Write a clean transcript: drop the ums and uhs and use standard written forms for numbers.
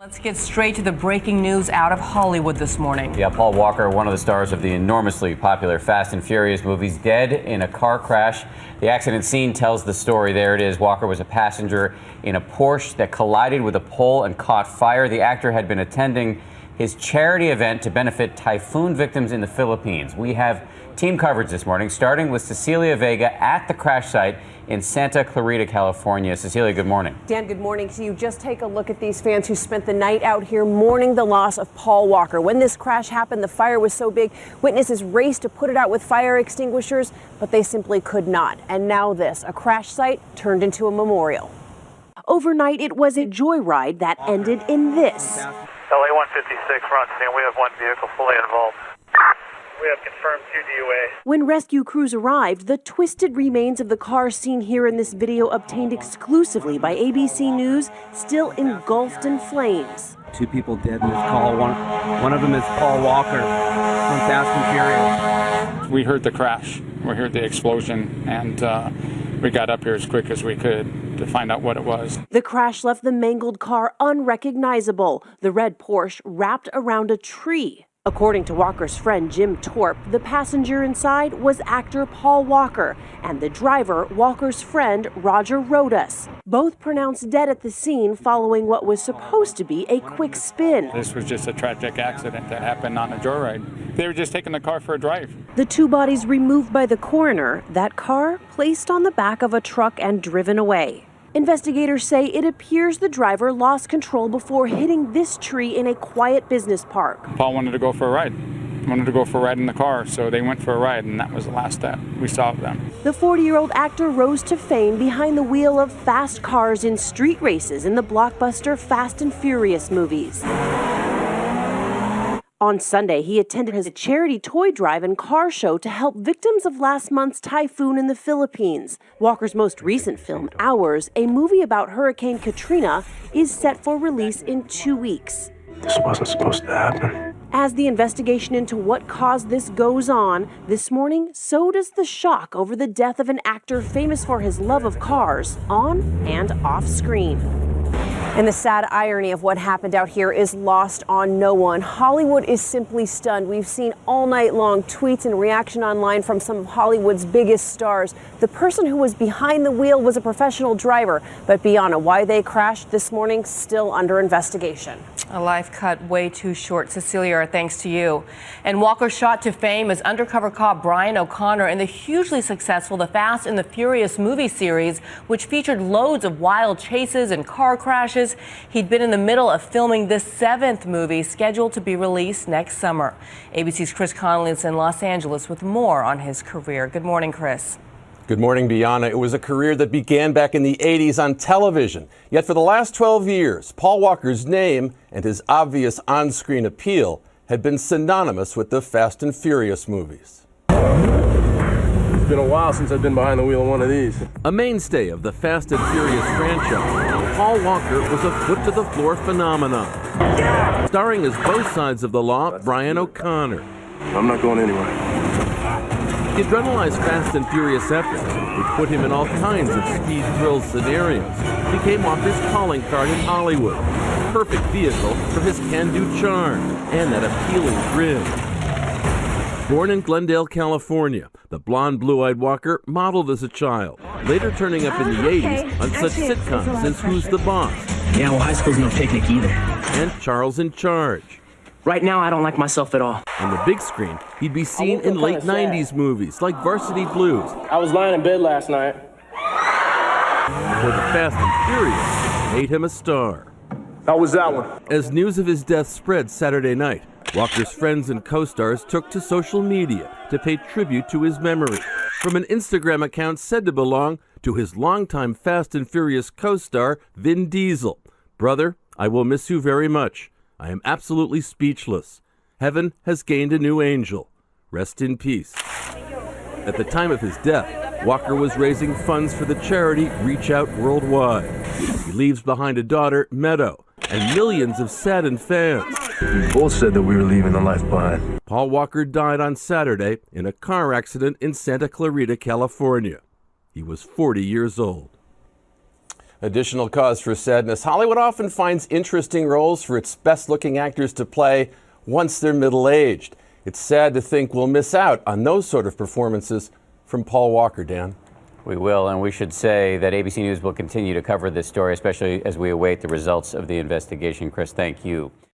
Let's get straight to the breaking news out of Hollywood this morning. Yeah, Paul Walker, one of the stars of the enormously popular Fast and Furious movies, dead in a car crash. The accident scene tells the story. There it is. Walker was a passenger in a Porsche that collided with a pole and caught fire. The actor had been attending his charity event to benefit typhoon victims in the Philippines. We have team coverage this morning, starting with Cecilia Vega at the crash site in Santa Clarita, California. Cecilia, good morning. Dan, good morning to you. Just take a look at these fans who spent the night out here mourning the loss of Paul Walker. When this crash happened, the fire was so big, witnesses raced to put it out with fire extinguishers, but they simply could not. And now this, a crash site turned into a memorial. Overnight, it was a joyride that ended in this. LA 156 front scene. We have one vehicle fully involved. We have confirmed 2 DUA. When rescue crews arrived, the twisted remains of the car seen here in this video, obtained exclusively by ABC News, still engulfed in flames. 2 people dead in this call. One of them is Paul Walker from Fast and Furious. We heard the crash. We heard the explosion, and we got up here as quick as we could to find out what it was. The crash left the mangled car unrecognizable, the red Porsche wrapped around a tree. According to Walker's friend Jim Torp, the passenger inside was actor Paul Walker and the driver, Walker's friend Roger Rodas. Both pronounced dead at the scene following what was supposed to be a quick spin. This was just a tragic accident that happened on a joyride. They were just taking the car for a drive. The 2 bodies removed by the coroner, that car placed on the back of a truck and driven away. Investigators say it appears the driver lost control before hitting this tree in a quiet business park. Paul wanted to go for a ride. Wanted to go for a ride in the car, so they went for a ride, and that was the last that we saw of them. The 40-year-old actor rose to fame behind the wheel of fast cars in street races in the blockbuster Fast and Furious movies. On Sunday, he attended his charity toy drive and car show to help victims of last month's typhoon in the Philippines. Walker's most recent film, Hours, a movie about Hurricane Katrina, is set for release in 2 weeks. This wasn't supposed to happen. As the investigation into what caused this goes on, this morning, so does the shock over the death of an actor famous for his love of cars, on and off screen. And the sad irony of what happened out here is lost on no one. Hollywood is simply stunned. We've seen all night long tweets and reaction online from some of Hollywood's biggest stars. The person who was behind the wheel was a professional driver, but beyond why they crashed this morning, still under investigation. A life cut way too short. Cecilia, our thanks to you. And Walker shot to fame as undercover cop Brian O'Connor in the hugely successful The Fast and the Furious movie series, which featured loads of wild chases and car crashes. He'd been in the middle of filming this 7th movie, scheduled to be released next summer. ABC's Chris Connolly is in Los Angeles with more on his career. Good morning, Chris. Good morning, Bianna. It was a career that began back in the 80s on television. Yet for the last 12 years, Paul Walker's name and his obvious on-screen appeal had been synonymous with the Fast and Furious movies. It's been a while since I've been behind the wheel of one of these. A mainstay of the Fast and Furious franchise, Paul Walker was a foot-to-the-floor phenomenon. Starring as both sides of the law, Brian O'Connor. I'm not going anywhere. The adrenalized Fast and Furious epic, which put him in all kinds of speed thrill scenarios, became Walker's calling card in Hollywood. Perfect vehicle for his can-do charm and that appealing grin. Born in Glendale, California, the blonde, blue-eyed Walker modeled as a child, later turning up in the 80s on such sitcoms as Who's the Boss? Yeah, well, high school's no picnic either. And Charles in Charge. Right now, I don't like myself at all. On the big screen, he'd be seen in late 90s movies like Varsity Blues. I was lying in bed last night. Before the Fast and Furious made him a star. How was that one? As news of his death spread Saturday night, Walker's friends and co-stars took to social media to pay tribute to his memory. From an Instagram account said to belong to his longtime Fast and Furious co-star, Vin Diesel. Brother, I will miss you very much. I am absolutely speechless. Heaven has gained a new angel. Rest in peace. At the time of his death, Walker was raising funds for the charity Reach Out Worldwide. He leaves behind a daughter, Meadow, and millions of saddened fans. We both said that we were leaving the life behind. Paul Walker died on Saturday in a car accident in Santa Clarita, California. He was 40 years old. Additional cause for sadness. Hollywood often finds interesting roles for its best-looking actors to play once they're middle-aged. It's sad to think we'll miss out on those sort of performances from Paul Walker, Dan. We will, and we should say that ABC News will continue to cover this story, especially as we await the results of the investigation. Chris, thank you.